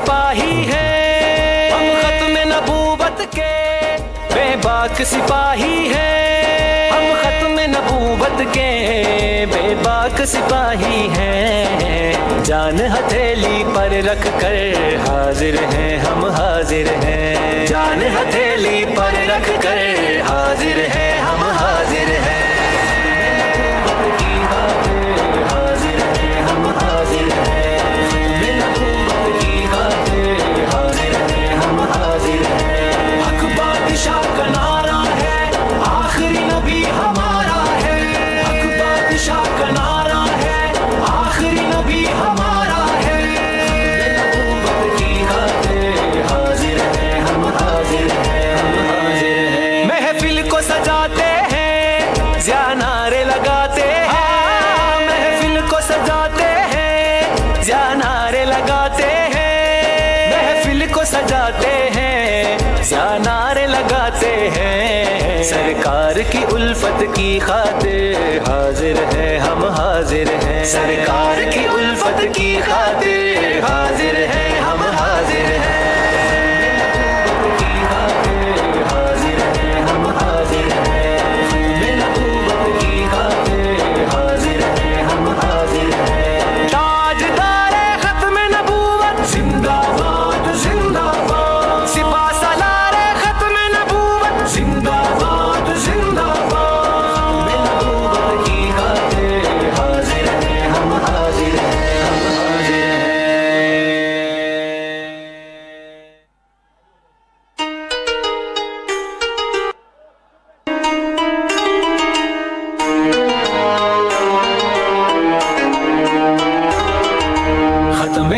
सिपाही हैं, हम खत्म नबूवत के बेबाक सिपाही हैं, हम खत्म नबूवत के बेबाक सिपाही हैं। जान हथेली पर रख कर हाजिर हैं, हम हाजिर हैं। जान हथेली पर रख कर हाजिर हैं, हम हाजिर हैं। नारे लगाते हैं, महफिल को सजाते हैं, या नारे लगाते हैं, महफिल को सजाते हैं, या नारे लगाते हैं। सरकार की उल्फत की खातिर हाजिर हैं, हम हाजिर हैं। सरकार की उल्फत की खातिर हाजिर हैं, हम हाजिर हैं।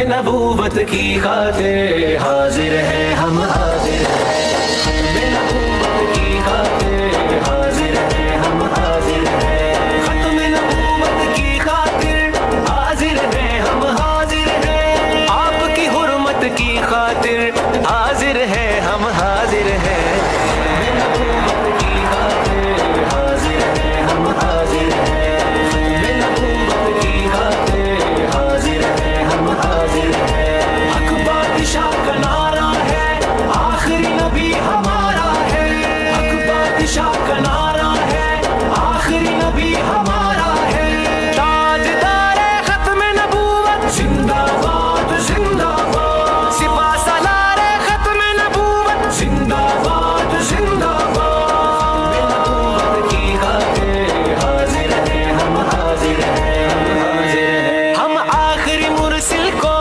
नबूवत की खातिर हाजिर हैं, हम हाजिर हैं। नबूवत की खातिर हाजिर हैं, हम हाजिर हैं। खत्म नबूवत की खातिर हाजिर हैं, हम हाजिर हैं। आपकी हुर्मत की खातिर हाजिर हैं, हम हाजिर हैं। नबूवत की खातिर हाजिर हैं, हम हाजिर हैं। नबूवत की खातिर हाजिर हैं, हम हाजिर हैं। बादशाह का नारा है, आखिरी नबी हमारा है। हक बादशाह का नारा है, आखिरी नबी हमारा है। ताजदार खत्म नबूवत जिंदाबाद जिंदाबाद। सिपा सालार खत्म नबूवत जिंदाबाद जिंदाबाद। नबूवत की खातिर हाजिर हैं, हम हाजिर हैं, हम हाजिर हैं। हम आखिरी मुरसिल को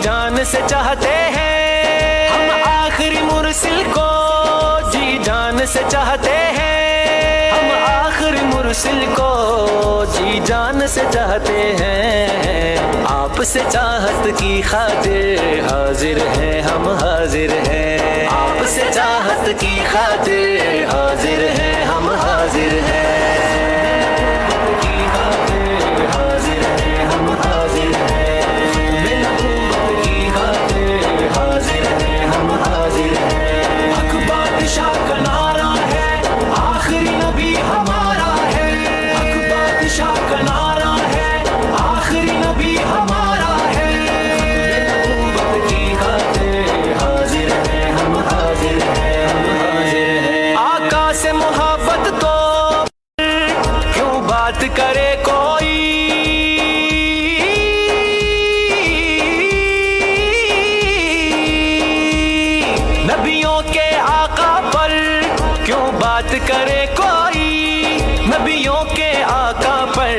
जान से चाहते हैं, हम आखिरी मुरसिल को जी जान से चाहते हैं। हम आखिरी मुरसिल को जी जान से चाहते हैं। आपसे चाहत की खातिर हाजिर हैं, हम हाजिर हैं। आपसे चाहत की खातिर हाजिर हैं, हम हाजिर हैं। से मोहब्बत तो क्यों बात करे कोई, नबियों के आका पर क्यों बात करे कोई, नबियों के आका पर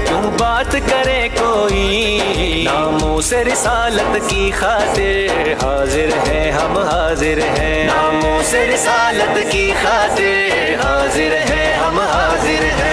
क्यों बात करे कोई। नामों से रिसालत की खातिर हाजिर हैं, हम हाजिर हैं। नामों से रिसालत की खातिर हाजिर हैं, हम हाजिर हैं।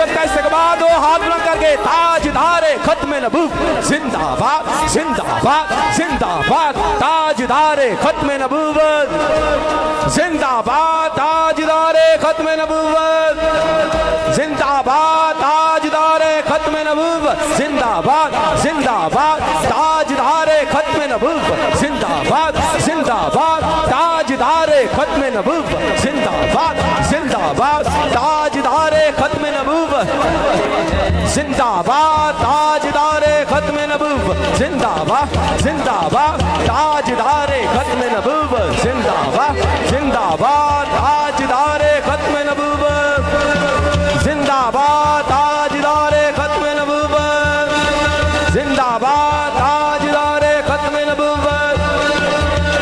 दहशत का इस्तेमाल हो, हाथ बुलंद करके ताजदारे खत्म नबूवत जिंदाबाद जिंदाबाद जिंदाबाद, ताजदारे खत्म नबूवत जिंदाबाद, ताजदारे खत्म नबूवत जिंदाबाद, ताजदारे खत्म नबूवत जिंदाबाद जिंदाबाद, ताजदारे खत्म नबूवत जिंदाबाद जिंदाबाद, ताजदारे खत्म नबूवत जिंदाबाद जिंदाबाद, ताजदारे खत्म नबूवत जिंदाबाद, ताजदारे खत्म नबूवत जिंदाबाद जिंदाबाद, ताजदारे खत्म नबूवत जिंदाबाद जिंदाबाद, ताजदारे खत्म नबूवत जिंदाबाद, ताजदारे खत्म नबूवत जिंदाबाद, ताजदारे खत्म नबूवत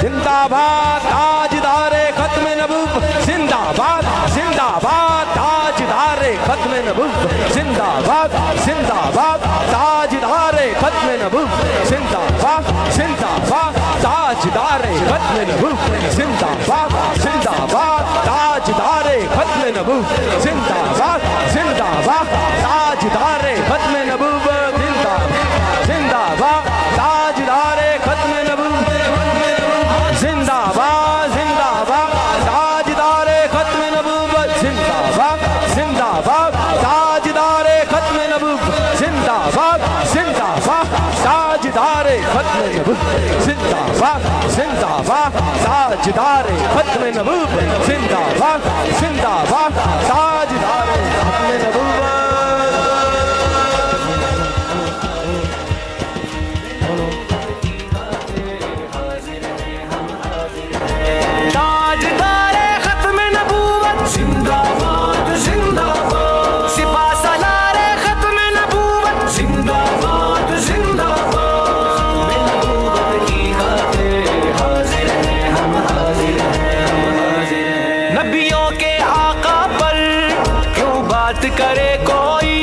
जिंदाबाद, ताजदारे खत्म नबूवत जिंदाबाद जिंदाबाद, ताजदारे खत्म नबूवत जिंदाबाद जिंदाबाद, ताजदारे खत्म नबूवत जिंदाबाद जिंदाबाद, ताजदारे खत्म नबूवत जिंदाबाद जिंदाबाद, ताजदारे खत्म नबूवत जिंदाबाद जिंदाबाद, ताजदारे खत्म नबूवत जिंदाबाद ताजदारे खत्म नबूवत जिंदाबाद जिंदाबाद, ताजदारे खत्म नबूवत जिंदाबाद जिंदाबाद, ताजदारे खत्म नबूवत जिंदाबाद जिंदाबाद, ताजदारे खत्म नबूवत जिंदाबाद जिंदाबाद, ताजदारे खत्म नबूवत जिंदाबाद जिंदाबाद, ताजदारे खत्म नबूवत। ताजदारे खत्म नबूवत जिंदाबाद जिंदाबाद, सिपा सालारे खत्म नबूवत जिंदाबाद जिंदाबाद, नबूवत की खातिर हाजिर हैं हम हाजिर हैं हम हाजिर हैं। नबियों के आका पर क्यों बात करे कोई,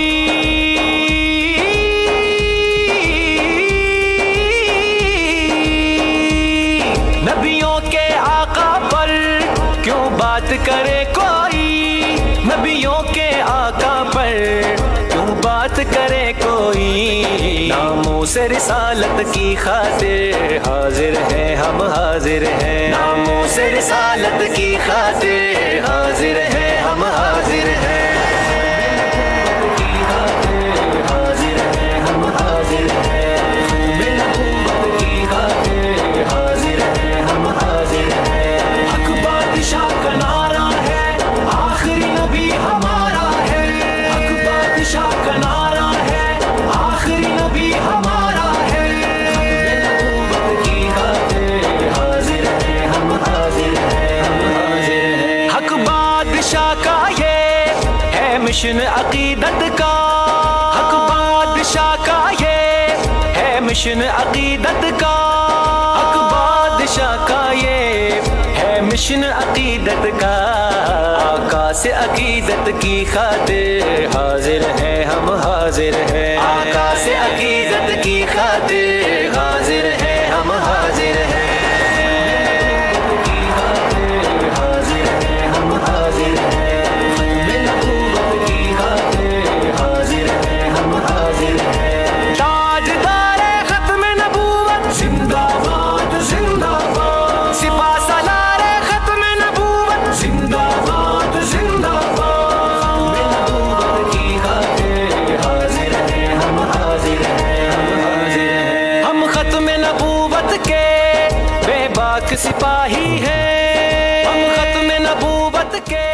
नबियों के आका पर क्यों बात करे कोई, नबियों के आका पर क्यों बात करे कोई, नामों से रिसालत की खातिर हाजिर हैं हम हाजिर हैं, नामों से रिसालत की खातिर हाजिर हैं हम हाजिर हैं, हाजिर हैं हम हाजिर हैं, नबूवत की खातिर हाजिर हैं हम हाजिर हैं। हक बादशाह का नारा है, आखिरी नबी हमारा है, हक बादशाह का नारा है, आखिरी नबी हमारा है, नबूवत की खातिर हाजिर हैं हम हाजिर हैं हम हाजिर हैं। हक बादशाह का ये है मिशन अकीदत का, हक बादशाह का ये है मिशन अकीदत का, हक बादशाह का ये है मिशन अकीदत का, आका से अकीदत की खातिर हाजिर हैं हम हाजिर हैं, आका से अकीदत की खातिर हाजिर हैं हम हाजिर हैं, हाजिर हैं हम हाजिर हैं, नबूवत की खातिर हाजिर हैं हम हाजिर हैं। ताजदारे खत्म नबूवत जिंदाबाद जिंदाबाद, सिपा सालारे खत्म नबूवत जिंदाबाद जिंदाबाद, नबूवत की खातिर हाजिर हैं हम हाजिर हैं हम हाजिर हैं। हम खत्म नबूवत के बेबाक सिपाही हैं, हम खत्म नबूवत के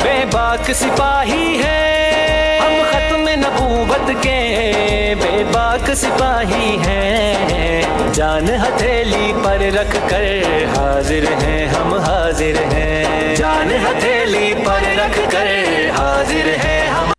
बेबाक सिपाही हैं, हम खत्म नबूवत के बेबाक सिपाही हैं, जान हथेली पर रख कर हाजिर हैं हम हाजिर हैं, जान हथेली पर रख कर हाजिर हैं हम।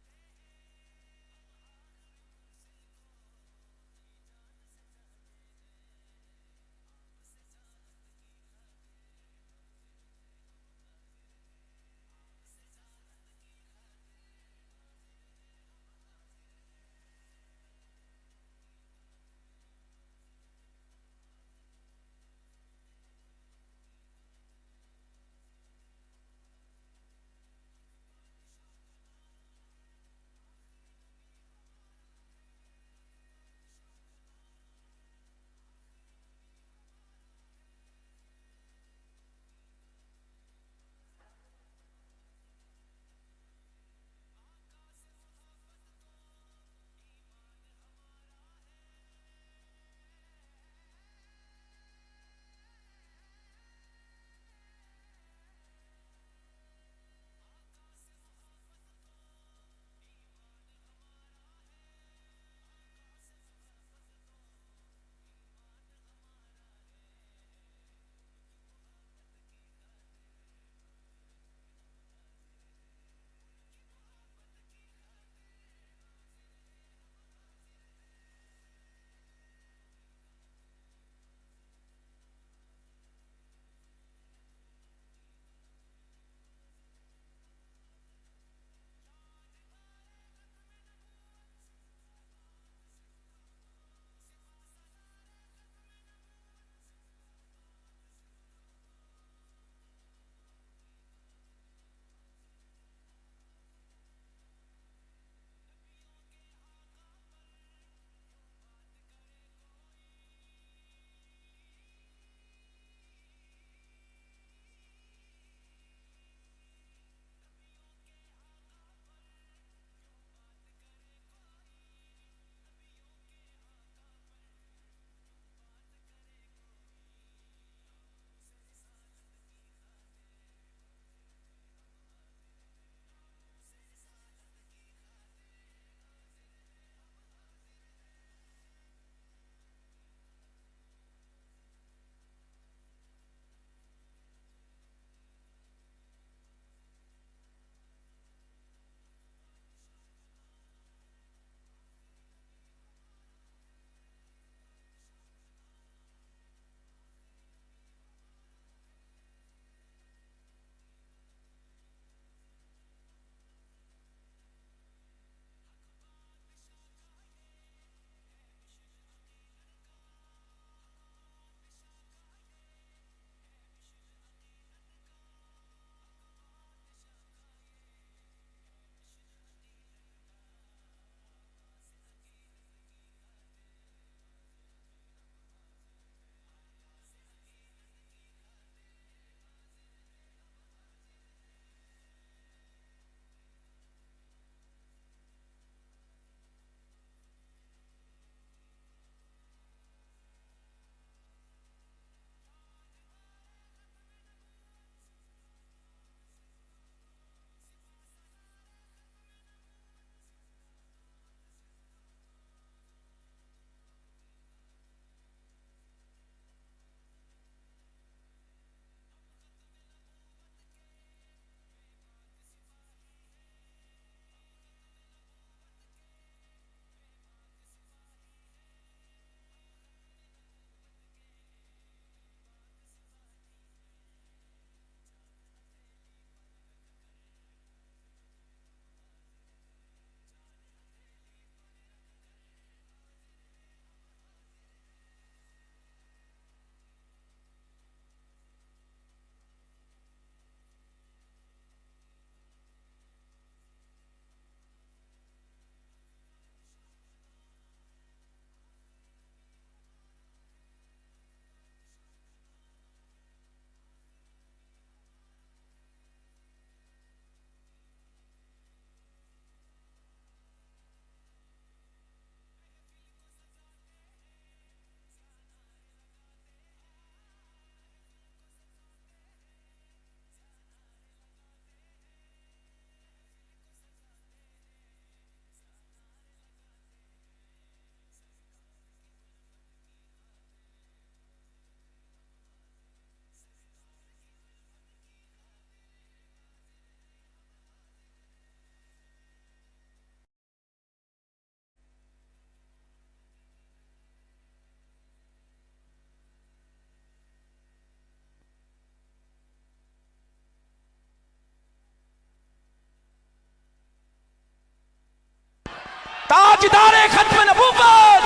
ताजदार खत्म नबूवत,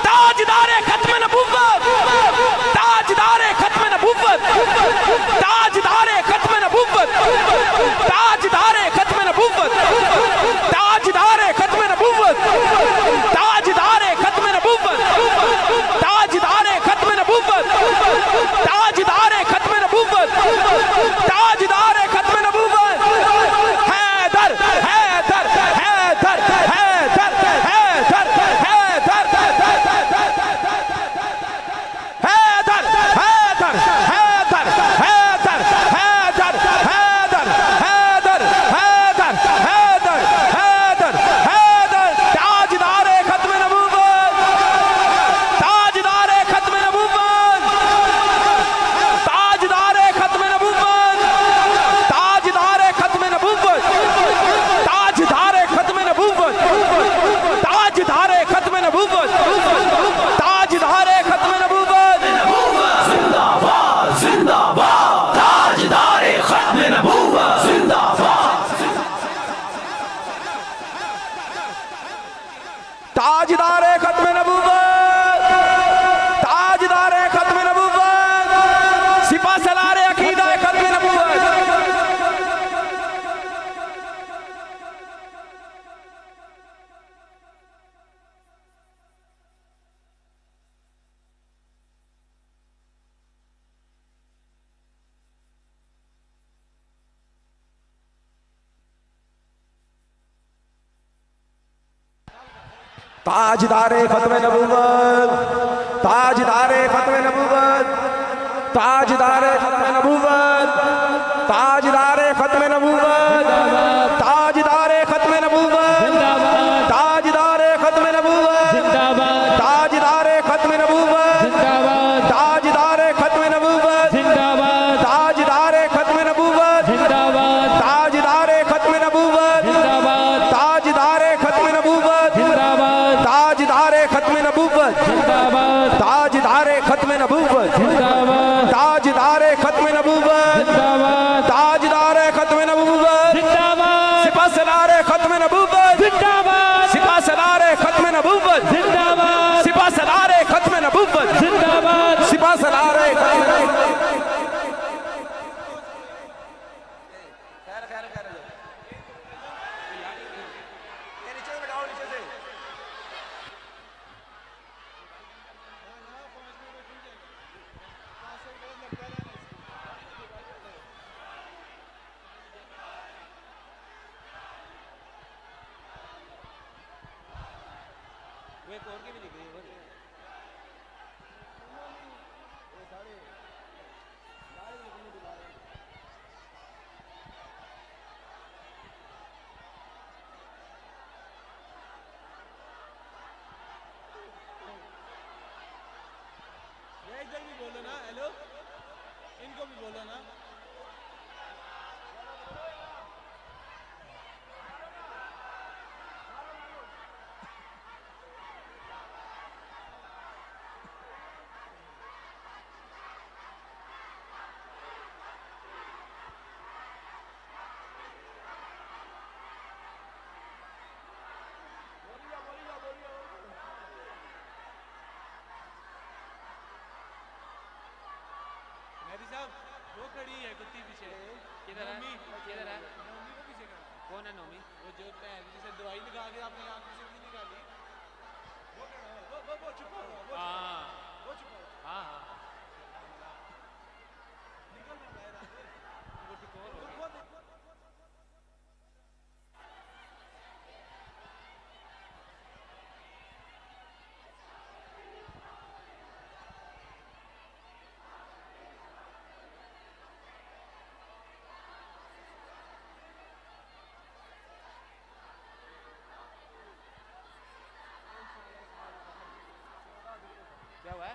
ताजदार खत्म नबूवत, ताजदार खत्म नबूवत, ताजदार खत्म नबूवत, ताजदार खत्म नबूवत, ताजदार खत्म नबूवत, ताजदार खत्म नबूवत, ताजदार खत्म नबूवत, ताजदार खत्म नबूवत, ताजदार खत्म नबूवत, हैदर हैदर हैदर हैदर हैदर हैदर हैदर हैदर हैदर हैदर हैदर हैदर हैदर हैदर हैदर हैदर हैदर ताजदार खत्म नबूवत, ताजदार खत्म नबूवत, ताजदार खत्म नबूवत, ताजदार खत्म नबूवत, ताजदार खत्म नबूवत, ताजदार खत्म नबूवत, ताजदार खत्म नबूवत, जिंदाबाद जिंदाबाद ताजदार खत्म नबूवत जिंदाबाद ताजदार खत्म नबूवत, ताजदार खत्म नबूवत, सिपा सलार अकीदा खत्म नबूवत। ताजदार खत्म नबूवत, ताजदार खत्म नबूवत, ताजदार खत्म नबूवत, ताजदार खत्म नबूवत, ताजदार खत्म नबूवत, ताजदार खत्म नबूवत, ताजदार खत्म नबूवत, ताजदार खत्म नबूवत, ताजदार खत्म नबूवत, ताजदार खत्म नबूवत, ताजदार खत्म नबूवत, ताजदार खत्म नबूवत, ताजदार खत्म नबूवत, ताजदार खत्म नबूवत, ताजदार खत्म नबूवत, सिपा सलार खत्म नबूवत, सिपा सलार खत्म नबूवत, सिपा सलार खत्म नबूवत, सिपा सलार इधर भी बोलो ना, हेलो, इनको भी बोलो ना। मेहदी साहब वो खड़ी है कुत्ती पीछे। किधर है? नोमी, किधर है? नोमी को पीछे खड़ा। कौन है नोमी? वो जो जिसे दवाई लगा के आपने आँख से भी निकाली, वो खड़ा है। वो चुप हो, हाँ वो चुप हो। हाँ हाँ निकल ना बाहर आके। वो ठीक और हो गया। वो देखो। क्या हुआ है?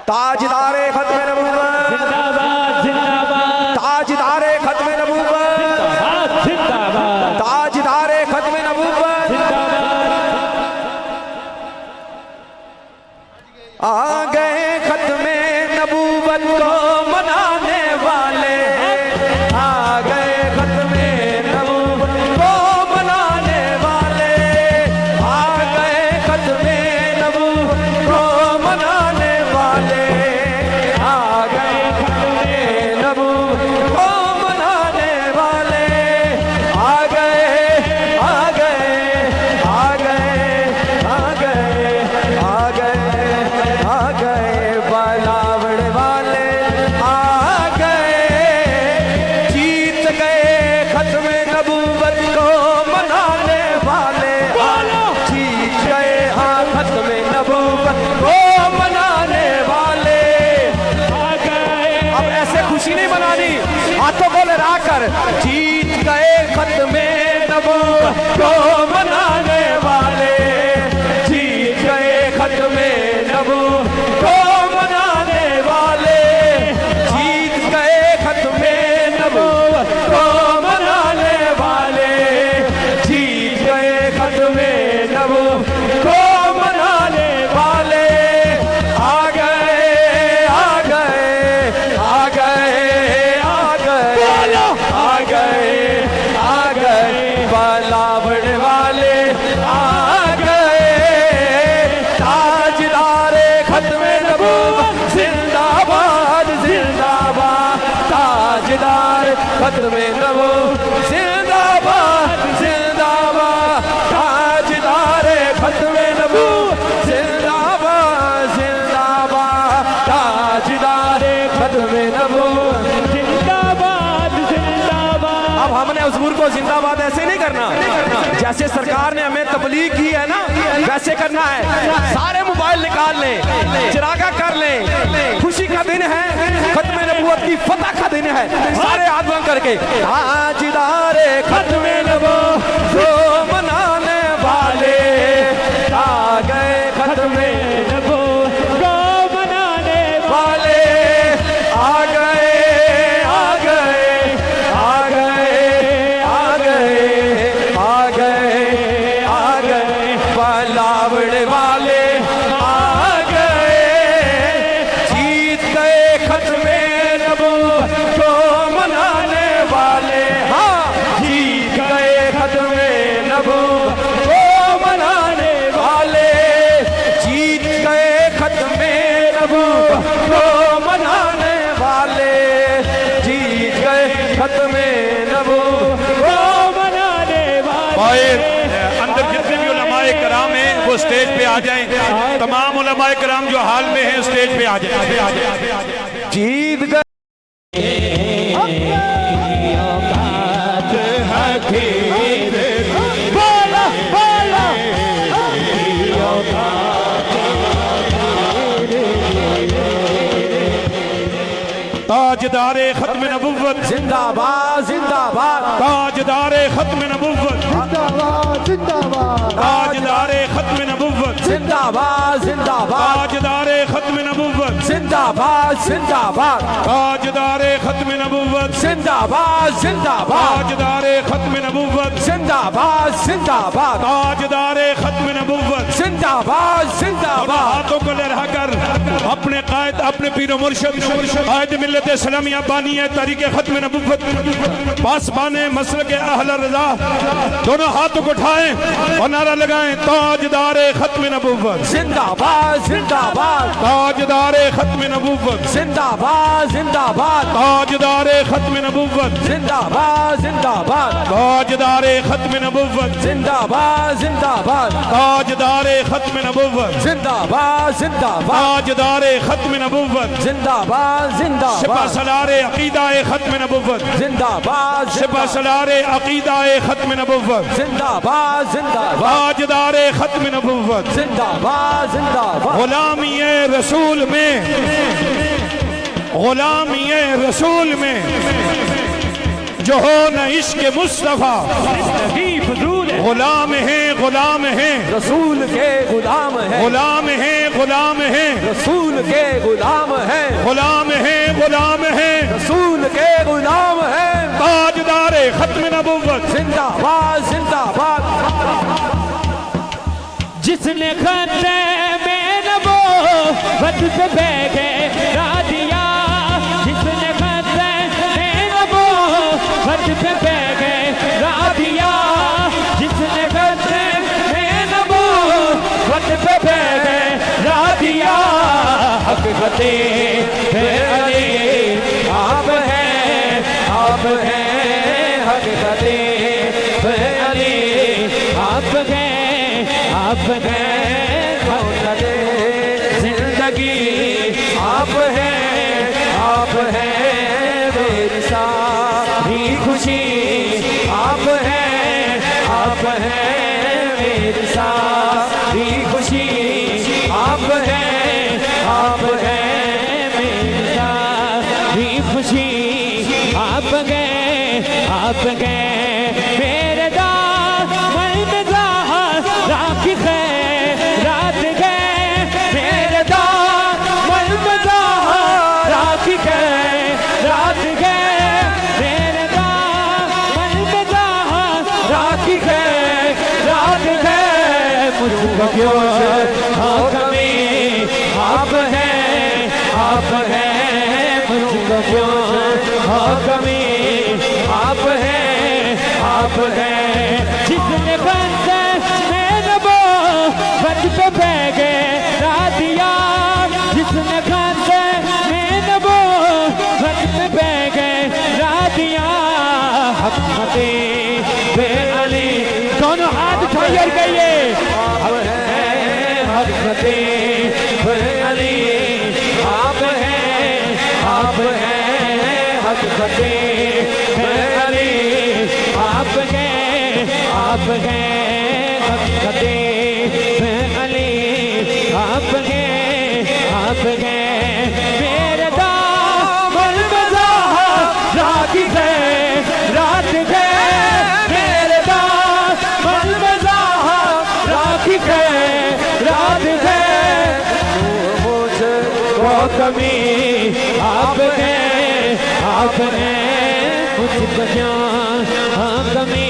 ताजदारे खत्म नबूवत जिंदाबाद जिंदाबाद ताजदारे खत्म नबूवत जिंदाबाद ताजदारे खत्म नबूवत आ गए खत्म नबूवत को मनाने वाले आ गए खत्म नबूवत को मनाने वाले आ गए खत्म नबूवत को मनाने वाले आ गए खत्म नबूवत को मनाने वाले आ गए आ गए आ गए आ गए आ गए आ गए बालावड़ वाले आ गए जीत गए खत्म नबूवत को मनाने वाले जीत गए हाँ खत्म नबूवत को मनाने वाले आ गए। अब ऐसे खुशी नहीं मनानी, हाथों को लड़ा कर जीत गए खत्म नबूवत को मनाने वाले जीत गए खत्म नबूवत को मनाने वाले जीत गए खत्म नबूवत को मनाने वाले जीत गए खत्म नबूवत को मनाने वाले आ गए आ गए आ गए आ गए आ गए आ गए बालावड़ वाले आ गए ताजदारे खत्म नबूवत जिंदाबाद जिंदाबाद ताजदार खत्म नबूवत जिंदाबाद जिंदाबाद ताजदारे खत्म नबूवत जिंदाबाद जिंदाबाद ताजदारे खत्म नबूवत जिंदाबाद जिंदाबाद। अब हमने हुजूर को जिंदाबाद ऐसे नहीं करना, जैसे सरकार ने हमें तबलीग की है ना वैसे करना है। सारे मोबाइल निकाल लें, चिरागा कर लें, खुशी का दिन है, खत्म नबूवत की फतह का दिन है। सारे हाथ बंद करके ताजदारे खत्म नबूवत को मनाने वाले आ गए खत्म नबूवत को मनाने वाले आ गए आ गए आ गए आ गए आ गए आ गए बालावड़ वाले आ गए जीत गए खत्म नबूवत को मनाने वाले हाँ जीत गए खत्म नबूवत को मनाने वाले जीत गए खत्म नबूवत को मनाने वाले जीत गए खत्म नबूवत को मनाने वाले। अंदर जितने भी उलमाए कराम हैं वो स्टेज पे आ जाएं। तमाम उलमाए कराम जो हाल में हैं स्टेज पे आ जाएं। जीत गए बोला बोला ताजदारे खत्म नबुव्वत जिंदाबाद जिंदाबाद ताजदारे खत्म नबुव्वत ताजदारे खत्म नबुव्वत जिंदाबाद जिंदाबाद ताजदारे खत्म नबुव्वत जिंदाबाद जिंदाबाद ताजदारे खत्म नबुव्वत जिंदाबाद जिंदाबाद ताजदारे खत्म नबुव्वत जिंदाबाद जिंदाबाद ताजदारे खत्म नबुव्वत। जिंदाबाद जिंदाबाद। हाथों को लहरा कर अपने कायद अपने अपने पीर मुर्शिद आयत मिल्लत इस्लामिया बानी है तारीख खत्म नबुव्वत पासबान मसलक अहल रज़ा दोनों हाथों को उठाएं और नारा लगाएं ताजदार खत्म नबुव्वत जिंदाबाद जिंदाबाद ताजदार खत्म नबुव्वत जिंदाबाद जिंदाबाद ताजदार खत्म नबुव्वत जिंदाबाद जिंदाबाद ताजदार खत्म नबुव्वत जिंदाबाद जिंदाबाद ताजदार खत्म नबुव्वत जिंदाबाद जिंदाबाद ताजदार खत्म नबुव्वत जिंदाबाद सिपा जिंदाबाद सलार अकीदा खत्म नबुव्वत जिंदाबाद सिपा सलार अकीदा खत्म नबुव्वत जिंदाबाद जिंदाबाद ताजदार खत्म नबुव्वत जिंदाबाद जिंदाबाद गुलामी रसूल में गुलामी रसूल में जो हो न इश्क मुस्तफा गुलाम है रसूल के गुलाम है गुलाम है रसूल के गुलाम है गुलाम है रसूल के गुलाम है ताजदार खत्म नबुव्वत जिंदाबाद जिंदाबाद जिसने खतरे में नबूवत पे बैठा दिया जिसने खतरे में नबूवत पे बैठा दिया जिसने खतरे में नबूवत पे बैठा दिया हकीकते अली आप हैं हकीकते अली आप हैं जिंदगी आप हैं मेरी सारी खुशी आप हैं मेरी सारी खुशी आप हैं मेरी सारी खुशी आप गए मेरे दामन में राखी रात गए मेरे दामन में राखी रात गए मेरे दामन में राखी रात गए मुझको क्यों कमी आप हैं मुझको क्यों कमी आप हैं जिसने बंदे में नबूवत पे बैठा दिया जिसने बंदे में नबूवत पे बैठा दिया हकीकते अली दोनों हाथ उठाइए और कहिए हकीकते अली आप हैं हकीकते अली आप हैं हकीकते अली आप हैं मेरे दामन में राखी रात गए मेरे दामन में राखी रात गए मुझको कमी आप हैं मुझको क्यों कमी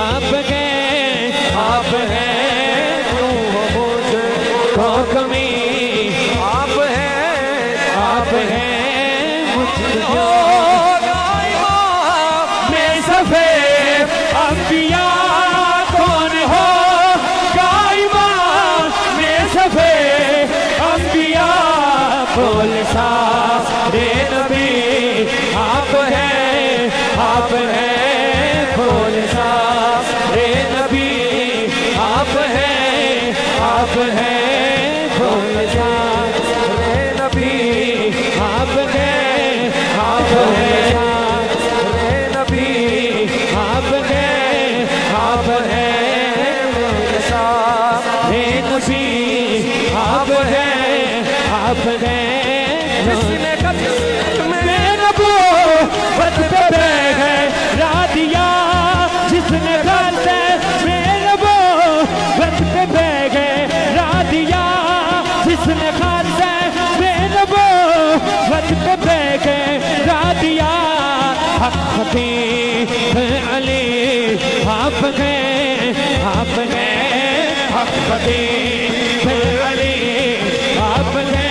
आप हैं मुझको कमी आप हैं मुझको मैं सफे अंबिया कौन हो गाइबा मैं सफे अंबिया बोल सारे नबी आप हैं बोल सारे नबी आप हैं बोल सारे नबी आप हैं नबी आप हैं बोल सारे नबी आप हैं जिसने में नबूवत पे बैठा दिया जिसने में नबूवत पे बैठा दिया जिसने में नबूवत पे बैठा दिया हकीकते अली आप हैं हकीकते अली आप हैं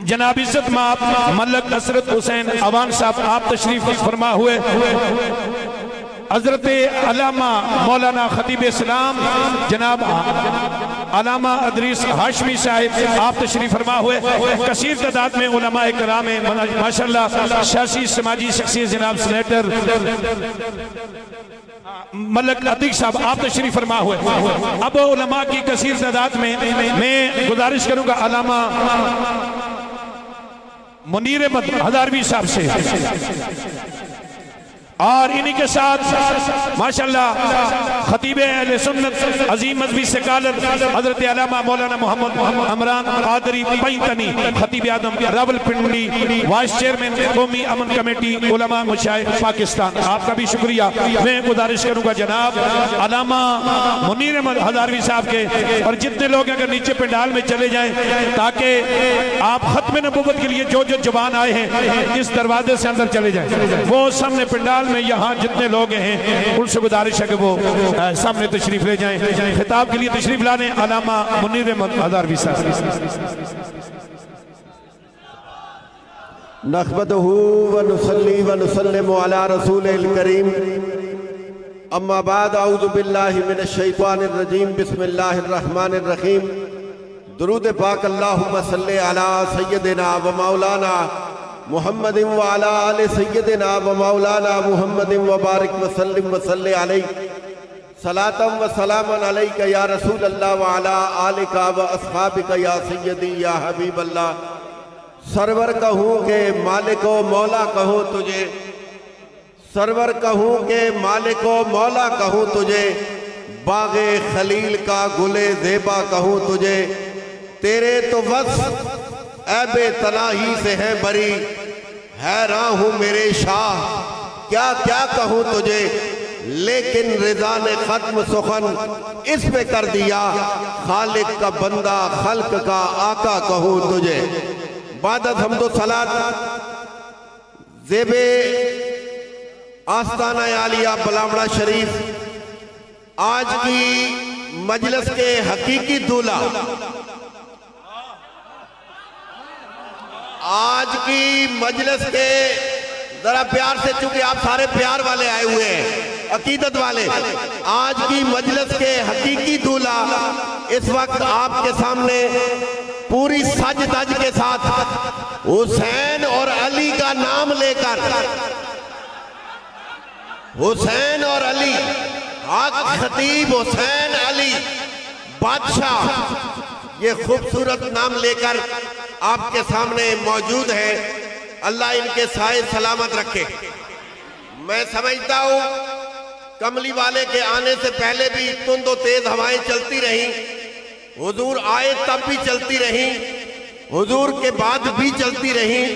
जनाब इज्जत माप मलक असरत हुसैन अवान साहब आप तशरीफ फरमा हुए, हजरत अल्लामा मौलाना खतीब इस्लाम जनाब अल्लामा अदरीस हाशमी साहिब आप तशरीफ फरमा हुए, कसीर तादाद में उलमा इकराम माशाअल्लाह, सियासी समाजी शख्सियत जनाब सेनेटर मलक अतीक साहब आप तशरीफ फरमा हुए। अब उलमा की कसीर तादाद में मैं गुजारिश करूंगा अल्लामा मुनीर अहमद हजारवी साहब से, और इन्हीं के साथ माशाअल्लाह खतीब अहले सुन्नत अजीम मजहबी सकालत हजरत अल्लामा मौलाना मोहम्मद अमरान कादरी पैंतनी खतीब आदम रावलपिंडी वाइस चेयरमैन कौमी अमन कमेटी उलमा मशाइख पाकिस्तान, आपका भी शुक्रिया। मैं गुजारिश करूंगा जनाब अल्लामा मुनीर अहमद हजारवी साहब के और जितने लोग अगर नीचे पंडाल में चले जाएं, ताकि आप खत्म नबूवत के लिए जो जो जवान आए हैं इस दरवाजे से अंदर चले जाएं, वो सामने पंडाल में यहाँ जितने लोग हैं उनसे गुजारिश है कि वो सामने तशरीफ ले जाएं। खिताब के लिए तशरीफ लाने अल्लामा मुनीर अहमद हजारवी साहब। नहमदहू व नुसल्ली व नुसल्लिमु अला रसूलिल करीम, अम्मा बाद, औज़ु बिल्लाहि मिनश शैतानिर रजीम, बिस्मिल्लाहिर रहमानिर रहीम। दुरूद पाक अल्लाहुम्मा सल्ली अला सय्यदिना व मौलाना मुहम्मदिन व अला आलि सय्यदिना व मौलाना मुहम्मदिन व बारिक व सल्लिम व सल्ली अलैहि सलातम व सलामन अलैका या रसूल अल्लाह व अला आलिका व अस्हाबिका या सय्यदी या हबीब अल्लाह। सरवर कहूँ के मालिको मौला कहूँ तुझे, सरवर कहूँ के मालिको मौला कहूँ तुझे, बागे खलील का गुले ज़ेबा कहूँ तुझे। तेरे तो बस ऐबे तनाही से है बरी, हैरान हूँ मेरे शाह क्या क्या कहूँ तुझे। लेकिन रिज़ा ने ख़त्म सुखन इस पे कर दिया, खालिक का बंदा खल्क का आका कहूँ तुझे। बादत हमदो सलात ज़ेबे आस्ताना आलिया बलावड़ा शरीफ, आज की मजलिस के हकीकी दूल्हा, आज की मजलिस के जरा प्यार से, चूंकि आप सारे प्यार वाले आए हुए हैं, अकीदत वाले, आज की मजलिस के हकीकी दूल्हा इस वक्त आपके सामने पूरी सज धज के साथ हुसैन और अली का नाम लेकर, हुसैन और अली, हक खतीब हुसैन अली बादशाह, ये खूबसूरत नाम लेकर आपके सामने मौजूद है। अल्लाह इनके साए सलामत रखे। मैं समझता हूँ कमली वाले के आने से पहले भी तुंद और तेज हवाएं चलती रहीं, हुजूर आए तब भी चलती रहीं, हुजूर के बाद भी चलती रहीं,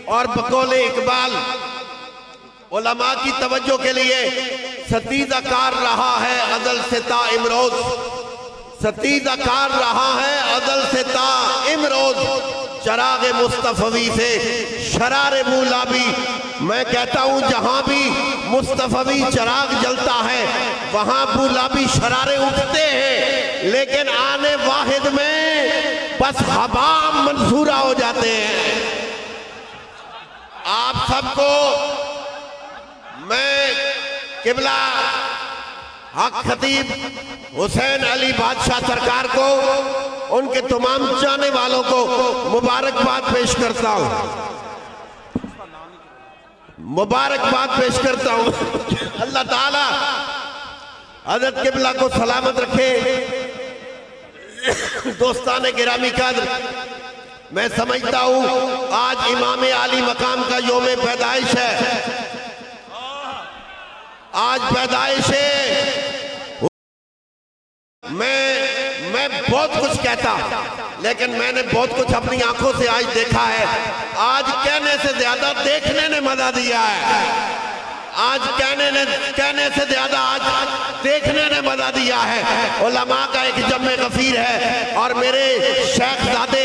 और बकौले इकबाल उलमा की तवज्जो के लिए सतीजा कार रहा है अदल से ता इमरोज, सतीजा कार रहा है अदल से ता इमरोज, चराग मुस्तफवी से शरारे मूलाबी। मैं कहता हूँ जहाँ भी मुस्तफवी चराग जलता है वहाँ मूलाबी शरारे उठते हैं, लेकिन आने वाहिद में बस हवा मंसूरा हो जाते हैं। आप सबको मैं किबला हक खतीब हुसैन अली बादशाह सरकार को, उनके तमाम चाहने वालों को मुबारकबाद पेश करता हूं, मुबारकबाद पेश करता हूं। अल्लाह ताला हज़रत किबला को सलामत रखे। दोस्ताने गिरामी कद्र, मैं समझता हूं आज इमाम आली मकाम का यौम पैदाइश है, आज पैदाइश है। मैं बहुत कुछ कहता, लेकिन मैंने बहुत कुछ अपनी आंखों से आज देखा है। आज कहने से ज्यादा देखने ने मजा दिया है, आज कहने से ज्यादा आज देखने ने मजा दिया है। उलमा का एक जम्मे गफीर है, और मेरे शेख ज़ादे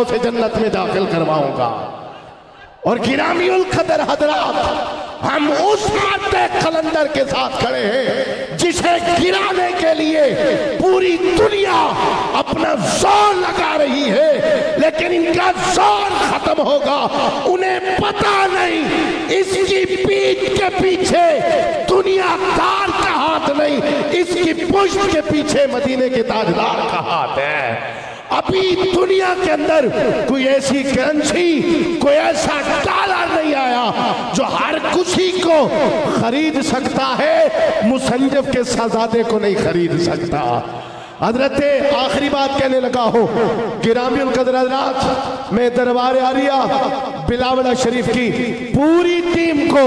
बाबाओं से जन्नत में दाखिल करवाऊंगा। और गिरामी उल कदर हजरात, हम उस मादे कलंदर के साथ खड़े हैं जिसे गिराने के लिए पूरी दुनिया अपना जोर लगा रही है, लेकिन इनका जोर खत्म होगा। उन्हें पता नहीं इसकी पीठ के पीछे दुनियादार का हाथ नहीं, इसकी पुष्ट के पीछे मदीने के ताजदार का हाथ है। अभी दुनिया के अंदर कोई ऐसी करेंसी, कोई ऐसा डॉलर नहीं आया जो हर खुशी को खरीद सकता है, मुसन्निफ के शहजादे को नहीं खरीद सकता। हजरत आखिरी बात कहने लगा हो, गिरामी उल कदर हजरात, मैं दरबार आलिया बिलावला शरीफ की पूरी टीम को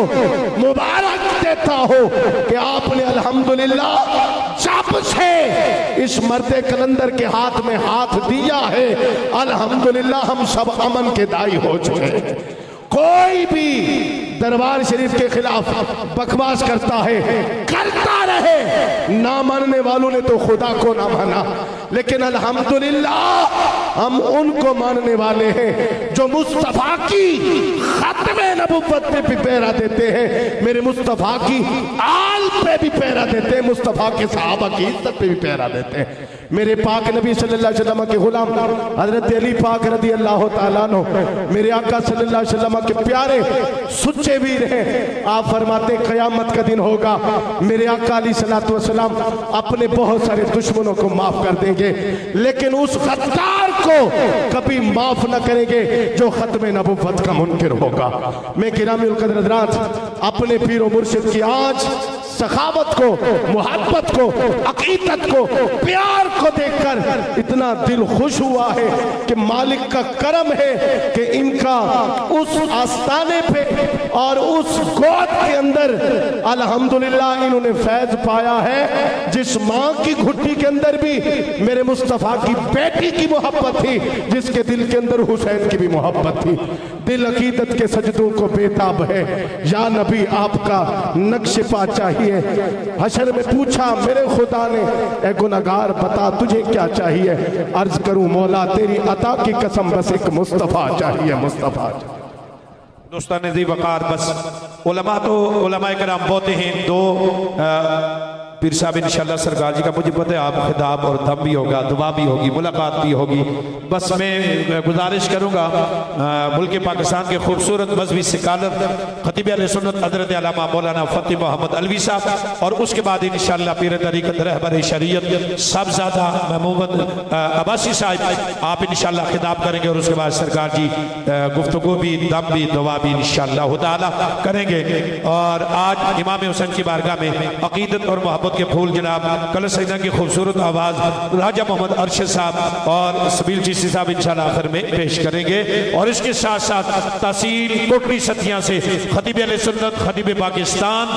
मुबारक देता हूँ कि आपने अल्हम्दुलिल्लाह जब से इस मर्दे कलंदर के हाथ में हाथ दिया है, अल्हम्दुलिल्लाह हम सब अमन के दाई हो चुके हैं। कोई भी दरबार शरीफ के खिलाफ बकवास करता है, करता रहे, ना मानने वालों ने तो खुदा को ना माना, लेकिन अल्हम्दुलिल्लाह हम उनको मानने वाले हैं जो मुस्तफा की खत्मे नबुव्वत पे भी पहरा देते हैं, मेरे मुस्तफा की आल पे भी पहरा देते हैं, मुस्तफा के सहाबा की इज्जत पे भी पहरा देते हैं। मेरे पाक नबी सल्लल्लाहु अलैहि वसल्लम के गुलाम हजरत अली पाक रदी अल्लाह तआला अन्हु, मेरे आका सल्लल्लाहु अलैहि वसल्लम के प्यारे सुच्चे वीर हैं। आप फरमाते क़यामत का दिन होगा, मेरे आका अलैहिस्सलातु वस्सलाम अपने बहुत सारे दुश्मनों को माफ कर देंगे, लेकिन उस गद्दार को कभी माफ न करेंगे जो खत्मे नबुव्वत का मुनकिर होगा। मैं गिरामी उल कदर हजरात अपने पीर व मुर्शिद की आज सखावत को, मोहब्बत को, अकीदत को, प्यार को देखकर इतना दिल खुश हुआ है कि मालिक का करम है कि इनका उस आस्ताने पे और उस गोद के अंदर अल्हम्दुलिल्लाह इन्होंने फैज पाया है। जिस माँ की घुट्टी के अंदर भी मेरे मुस्तफ़ा की बेटी की मोहब्बत थी, जिसके दिल के अंदर हुसैन की भी मोहब्बत थी, दिल अकीदत के सजदों को बेताब है। या नबी आपका नक्श पा चाहिए। हशर में पूछा मेरे खुदा ने, ए गुनहगार बता तुझे क्या चाहिए? अर्ज करूं मौला तेरी अता की कसम, बस एक मुस्तफ़ा चाहिए, मुस्तफ़ा। दोस्तान ज़ी वक़ार, बस उलमा तो उलमाए कराम बहुत हैं। दो पीर साहब इंशाअल्लाह सरकार जी का मुझे पता है आप खिताब और दम भी होगा, दुआ भी होगी, मुलाकात भी होगी। बस मैं गुजारिश करूँगा मुल्क पाकिस्तान के खूबसूरत मजहबी सिकालत खतीब अहले सुन्नत हज़रत अल्लामा मौलाना फ़ती मोहम्मद अलवी साहब, और उसके बाद इंशाअल्लाह पीर तरीक़त रहबर शरीयत साहबज़ादा महमूद अब्बासी साहब आप इंशाअल्लाह खिताब करेंगे, और उसके बाद सरकार जी गुफ्तगू भी, दम भी, दुआ भी इंशाअल्लाह ताला करेंगे। और आज इमाम हुसैन की बारगाह में अक़ीदत और मोहब्बत के फूल जनाब कलसैना की खूबसूरत आवाज़ राजा मोहम्मद अरशद साहब और सबील चिश्ती साहब इंशाअल्लाह आखिर में पेश करेंगे। और इसके साथ साथ तहसील कोटली सतिया से खतीब अहले सुन्नत, खतीब पाकिस्तान,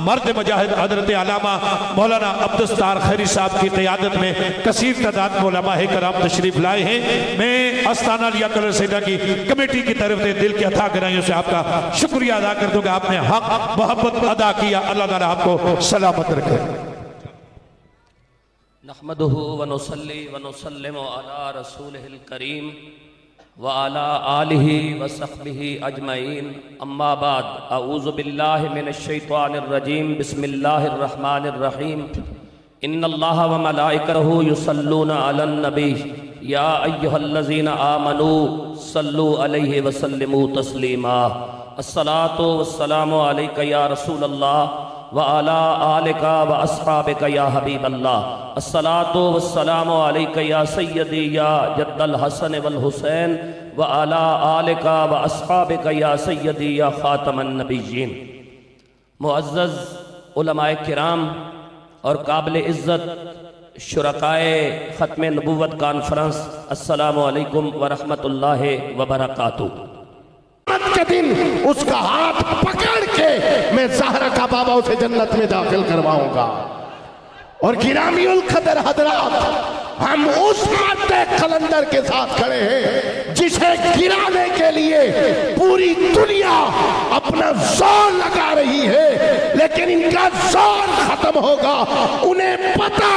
मर्द मुजाहिद हज़रत अल्लामा मौलाना अब्दुस्तार खैरी साहब की क़यादत में कसीर तादाद में उलमा कराम तशरीफ लाए हैं। मैं आस्ताना लिया कलसैना की कमेटी की तरफ से दिल के अथा गहराइयों से आपका शुक्रिया अदा कर दूंगा। आपने हक मोहब्बत अदा किया, अल्लाह ताला आपको सलामत रखे। नहमदुहु व नुसल्ली व नुसल्लिमु अला रसूलिहिल करीम व अला आलिहि व सहबिहि अजमईन, अम्मा बाद, अऊज़ु बिल्लाहि मिनश शैतानिर रजीम, बिस्मिल्लाहिर रहमानिर रहीम। इन्नल्लाह व मलाइकतहु युसल्लूना अलन नबी, या अय्युहल्लज़ीना आमनू सल्लू अलैहि व सल्लिमू तस्लीमा। अस्सलातु वस्सलामु अलैका या रसूलल्लाह व अला आलिका व अस्हाबिका या हबीबल्लाह। अस्सलातु वस्सलामु अलैका या सय्यदी या जद्दल हसन वल हुसैन व अला आलिका व अस्हाबिका या सय्यदी या खातमन नबिय्यीन। मुअज़्ज़ज़ उलमाए किराम और काबिल इज़्ज़त शुरकाए ख़त्म नबुव्वत कॉन्फ्रेंस, अस्सलामु अलैकुम व रहमतुल्लाहि व बरकातुहू। के दिन उसका हाथ पकड़ के मैं ज़हरा का बाबाओं से जन्नत में दाखिल करवाऊंगा। और गिरामी उल कदर हजरात, हम उस मादे कलंदर के साथ खड़े हैं जिसे गिराने के लिए पूरी दुनिया अपना जोर लगा रही है, लेकिन इनका जोर खत्म होगा। उन्हें पता